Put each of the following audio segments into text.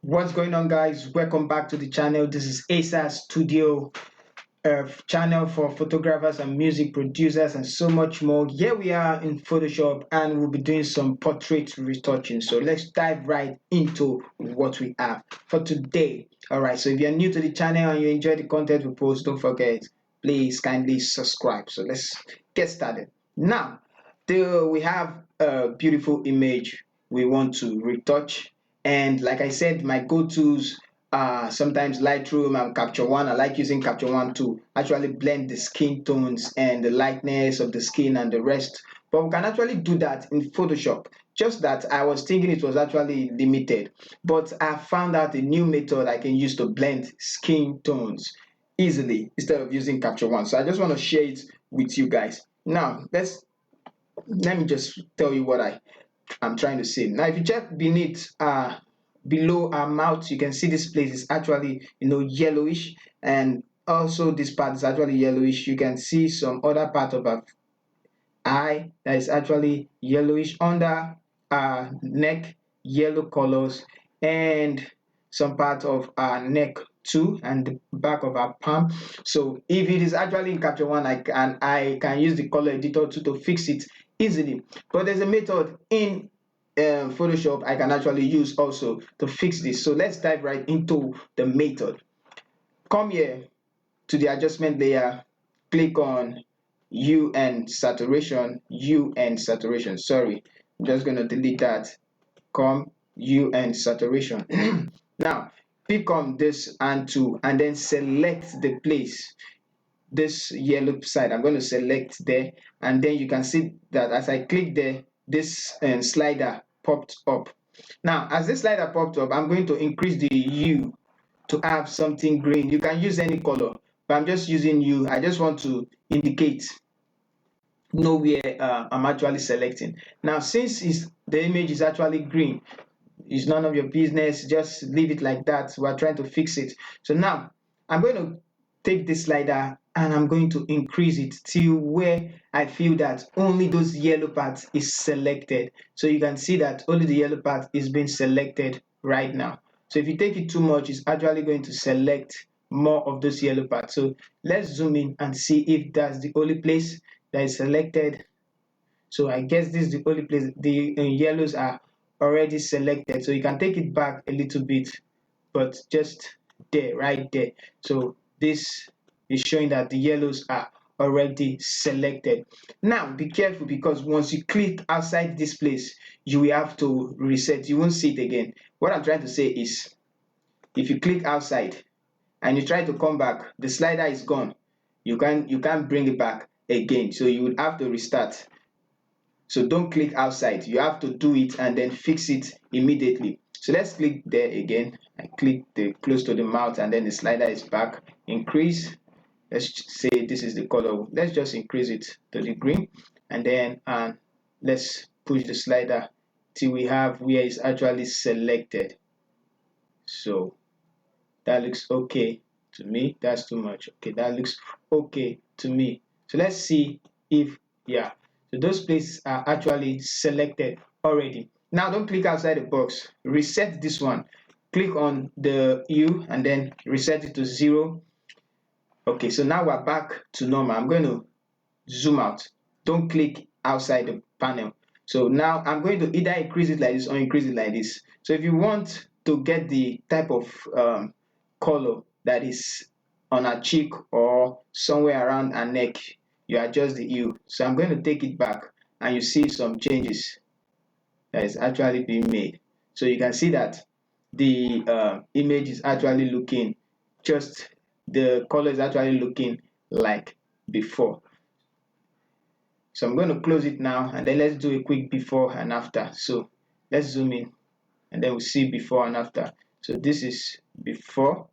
What's going on, guys? Welcome back to the channel. This is ASA Studio, channel for photographers and music producers and so much more. Here we are in Photoshop and we'll be doing some portrait retouching. So let's dive right into what we have for today. All right, so if you're new to the channel and you enjoy the content we post, don't forget, please kindly subscribe. So let's get started. Now, we have a beautiful image we want to retouch, and like I said, my go-tos are sometimes Lightroom and Capture One. I like using Capture One to actually blend the skin tones and the lightness of the skin and the rest, but we can actually do that in Photoshop. Just that I was thinking it was actually limited, but I found out a new method I can use to blend skin tones easily instead of using Capture One. So I just want to share it with you guys. Now let me just tell you what I'm trying to say. Now, if you check below our mouth, you can see this place is actually yellowish, and also this part is actually yellowish. You can see some other part of our eye that is actually yellowish, under our neck, yellow colors, and some part of our neck too, and the back of our palm. So if it is actually in Capture One, I can use the color editor to fix it easily. But there's a method in Photoshop I can actually use also to fix this. So let's dive right into the method. Come here to the adjustment layer, click on hue and saturation. Sorry, I'm just going to delete that. Come hue and saturation. Now pick on this and tool and then select the place, this yellow side. I'm going to select there, and then you can see that as I click there, this slider popped up. Now as this slider popped up, I'm going to increase the hue to have something green. You can use any color, but I'm just using hue. I just want to indicate know where I'm actually selecting. Now since the image is actually green, it's none of your business, just leave it like that. We're trying to fix it. So now I'm going to take this slider and I'm going to increase it till where I feel that only those yellow parts is selected. So you can see that only the yellow part is being selected right now. So if you take it too much, it's actually going to select more of those yellow parts. So let's zoom in and see if that's the only place that is selected. So I guess this is the only place. The yellows are already selected, so you can take it back a little bit, but just there, right there. So this is showing that the yellows are already selected. Now be careful, because once you click outside this place, you will have to reset. You won't see it again. What I'm trying to say is, if you click outside and you try to come back, the slider is gone. You can't bring it back again, so you would have to restart. So don't click outside. You have to do it and then fix it immediately. So let's click there again. I click the close to the mouth, and then the slider is back. Increase. Let's say this is the color. Let's just increase it to the green, and then let's push the slider till we have where it's actually selected. So that looks okay to me. That's too much. Okay, that looks okay to me. So let's see if, yeah, so those places are actually selected already. Now don't click outside the box. Reset this one. Click on the hue and then reset it to 0. Okay, so now we're back to normal. I'm going to zoom out. Don't click outside the panel. So now I'm going to either increase it like this or increase it like this. So if you want to get the type of color that is on our cheek or somewhere around our neck, you adjust the hue. So I'm going to take it back, and you see some changes that is actually being made. So you can see that the image is actually looking, just the color is actually looking like before. So I'm going to close it now, and then let's do a quick before and after. So let's zoom in, and then we'll see before and after. So this is before.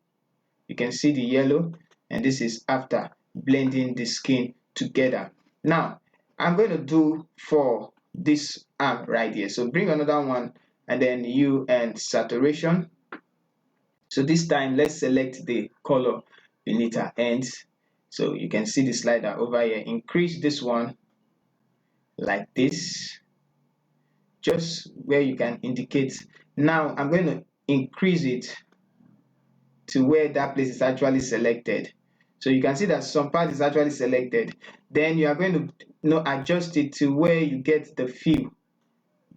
You can see the yellow, and this is after, blending the skin together. Now I'm going to do for this arm right here. So bring another one, and then hue and saturation. So this time let's select the color beneath our ends. So you can see the slider over here. Increase this one like this, just where you can indicate. Now I'm going to increase it to where that place is actually selected. So you can see that some part is actually selected. Then you are going to adjust it to where you get the feel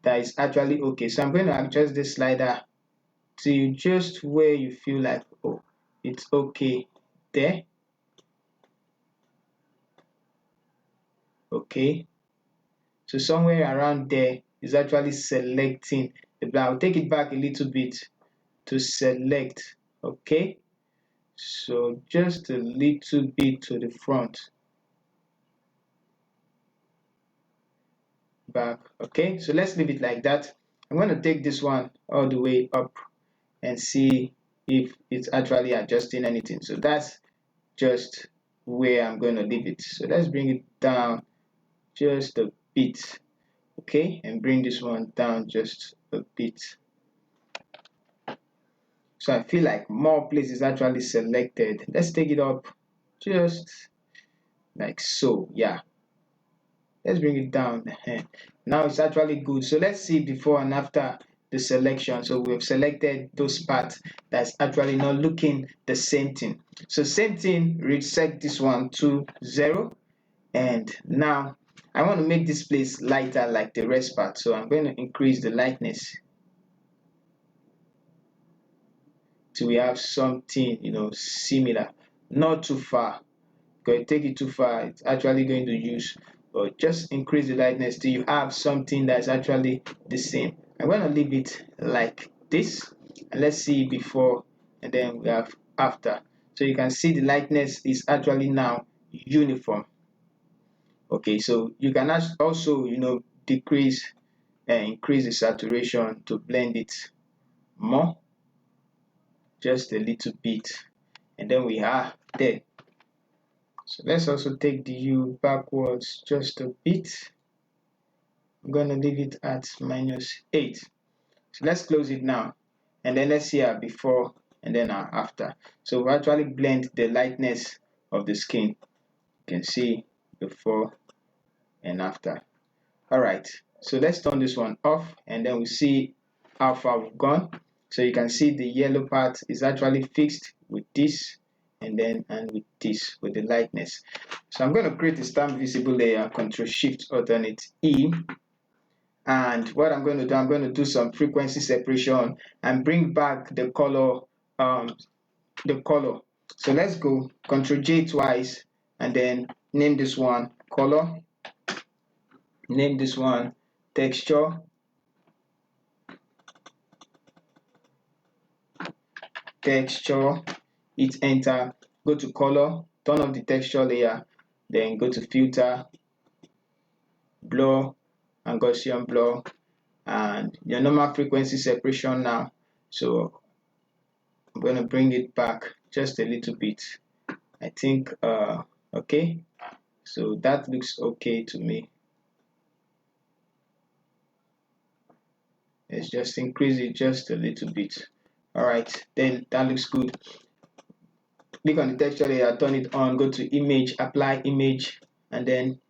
that is actually okay. So I'm going to adjust this slider to just where you feel like, oh, it's okay there. Okay. So somewhere around there is actually selecting the black. I'll take it back a little bit to select. Okay. So just a little bit to the front. Back. Okay. So let's leave it like that. I'm going to take this one all the way up and see if it's actually adjusting anything. So that's just where I'm going to leave it. So let's bring it down just a bit. Okay, and bring this one down just a bit. So I feel like more places actually selected. Let's take it up just like so. Yeah, let's bring it down. Now it's actually good. So let's see before and after the selection. So we've selected those parts that's actually not looking the same thing. So same thing, reset this one to 0. And now I want to make this place lighter like the rest part. So I'm going to increase the lightness till we have something, similar. Not too far. Because take it too far, it's actually going to use, but just increase the lightness till you have something that's actually the same. I'm going to leave it like this, and let's see before and then we have after. So you can see the lightness is actually now uniform. Okay, so you can also decrease and increase the saturation to blend it more, just a little bit, and then we are there. So let's also take the hue backwards just a bit. I'm going to leave it at -8. So let's close it now, and then let's see our before and then our after. So we actually blend the lightness of the skin. You can see before and after. All right, so let's turn this one off, and then we see how far we've gone. So you can see the yellow part is actually fixed with this, and with this, with the lightness. So I'm going to create a stamp visible layer, Control Shift Alternate E. And what I'm going to do, I'm going to do some frequency separation and bring back the color. So let's go Control J twice, and then name this one color. Name this one texture. Hit enter, go to color, turn off the texture layer, then go to filter, blur and Gaussian blur, and your normal frequency separation now. So I'm going to bring it back just a little bit. I think okay, so that looks okay to me. Let's just increase it just a little bit. All right, then that looks good. Click on the texture layer, turn it on, go to image, apply image, and then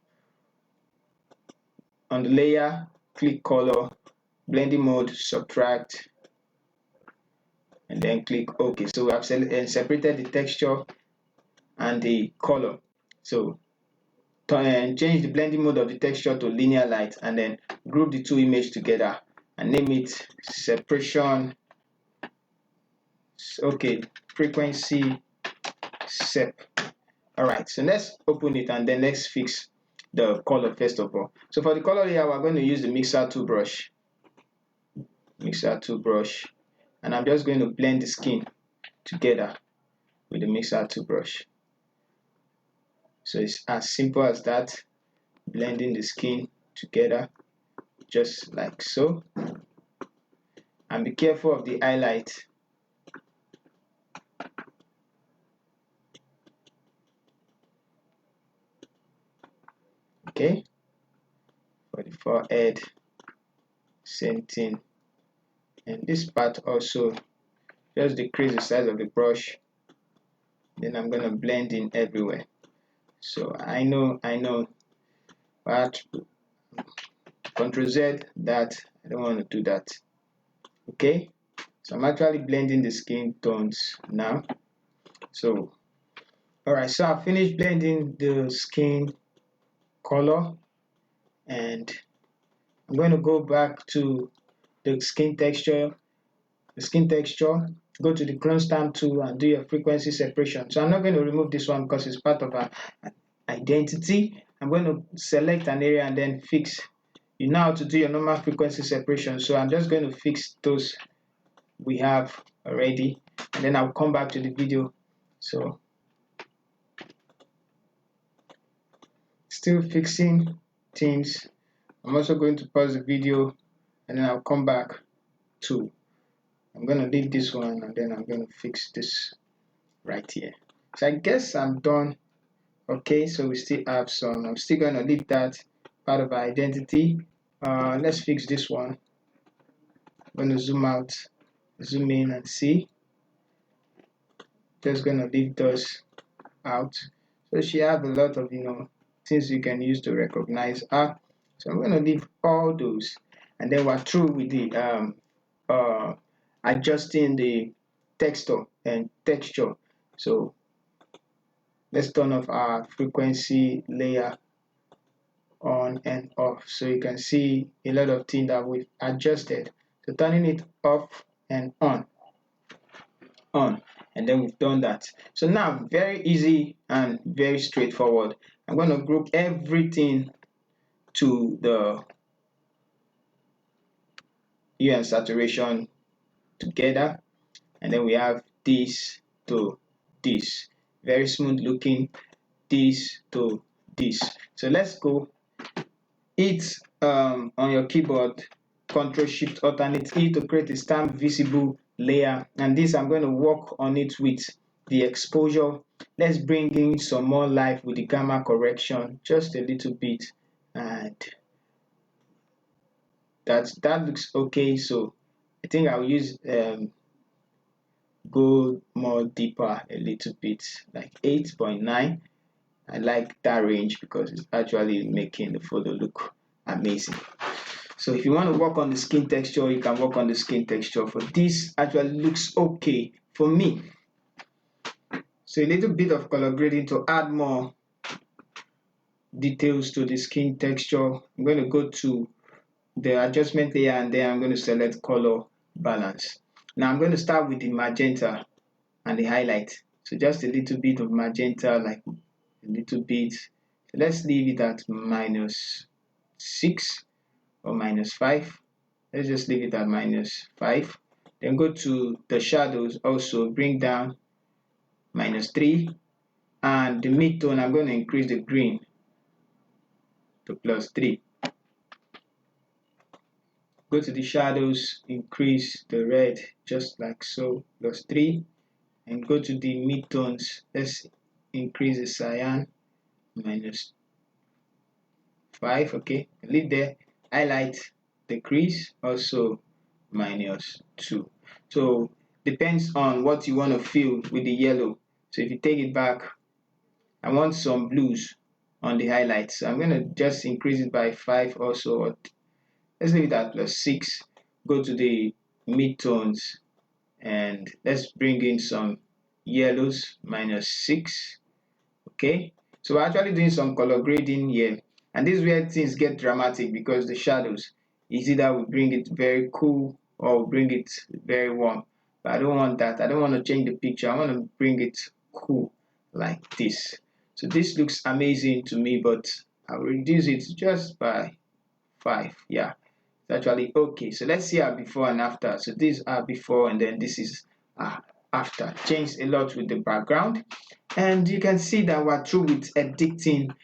on the layer, click color, blending mode, subtract, and then click OK. So we have separated the texture and the color. So change the blending mode of the texture to linear light, and then group the two images together and name it separation. Okay, frequency sep. All right, so let's open it and then let's fix the color first of all. So for the color layer, we're going to use the mixer tool brush. And I'm just going to blend the skin together with the mixer tool brush. So it's as simple as that, blending the skin together just like so. And be careful of the highlight. Okay, for the forehead, same thing. And this part also, just decrease the size of the brush. Then I'm going to blend in everywhere. So I know, but Ctrl Z that, I don't want to do that. Okay, So I'm actually blending the skin tones now. So alright, so I finished blending the skin color, and I'm going to go back to the skin texture. Go to the clone stamp tool and do your frequency separation. So I'm not going to remove this one because it's part of our identity. I'm going to select an area and then fix. You know how to do your normal frequency separation, so I'm just going to fix those we have already, and then I'll come back to the video. So still fixing things. I'm also going to pause the video and then I'll come back to. I'm going to leave this one and then I'm going to fix this right here. So I guess I'm done. Okay, so we still have some. I'm still going to leave that part of our identity. Let's fix this one. I'm going to zoom out, zoom in and see. Just going to leave those out. So she have a lot of things you can use to recognize her. So I'm going to leave all those, and then we're through with the adjusting the texture and texture. So let's turn off our frequency layer on and off, so you can see a lot of things that we've adjusted. So turning it off and on, and then we've done that. So now, very easy and very straightforward. I'm going to group everything to the hue and saturation together, and then we have this to this, very smooth looking, this to this. So let's go. Hit on your keyboard Ctrl Shift Alternate E to create a stamp visible layer, and this I'm going to work on it with the exposure. Let's bring in some more life with the gamma correction just a little bit, and that looks okay. So I think I'll use go more deeper a little bit, like 8.9. I like that range because it's actually making the photo look amazing. So if you want to work on the skin texture, you can work on the skin texture. For this, actually looks okay for me. So a little bit of color grading to add more details to the skin texture. I'm going to go to the adjustment layer and then I'm going to select color balance. Now I'm going to start with the magenta and the highlight. So just a little bit of magenta, like a little bit. So let's leave it at -6 or -5. Let's just leave it at -5. Then go to the shadows, also bring down -3, and the midtone I'm going to increase the green to +3. Go to the shadows, increase the red just like so, +3, and go to the midtones. Let's increase the cyan, -5. Okay, leave there. Highlight, decrease, also -2. So depends on what you want to fill with the yellow. So if you take it back, I want some blues on the highlights. So I'm going to just increase it by 5 also. Let's leave it at +6. Go to the midtones and let's bring in some yellows, -6. Okay, so we're actually doing some color grading here, and this is where things get dramatic because the shadows is either we bring it very cool or we bring it very warm. But I don't want that. I don't want to change the picture. I want to bring it cool like this. So this looks amazing to me, but I'll reduce it just by 5. Yeah, it's actually okay. So let's see our before and after. So this is our before and then this is our after. Changed a lot with the background, and you can see that we're through with editing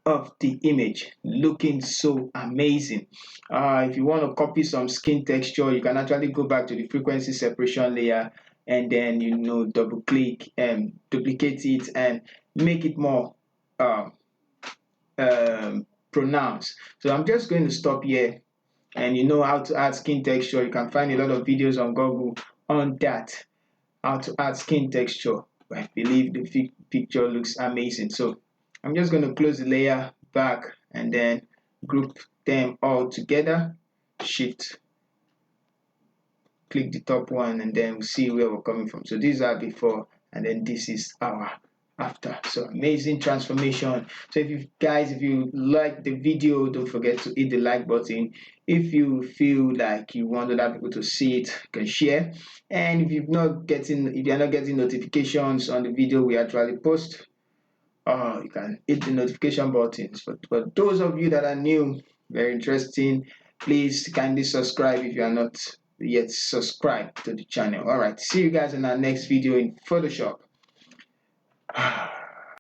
of the image, looking so amazing. If you want to copy some skin texture, you can actually go back to the frequency separation layer and then double click and duplicate it and make it more um, pronounced. So I'm just going to stop here, and you know how to add skin texture. You can find a lot of videos on Google on that, how to add skin texture. I believe the picture looks amazing. So I'm just going to close the layer back and then group them all together. Shift click the top one, and then we'll see where we're coming from. So these are before, and then this is our after. So amazing transformation. So if you like the video, don't forget to hit the like button. If you feel like you want other people to see it, you can share. And if you're not getting notifications on the video we actually post, you can hit the notification buttons. But for those of you that are new, very interesting, please kindly subscribe if you are not yet subscribed to the channel. All right, see you guys in our next video in Photoshop.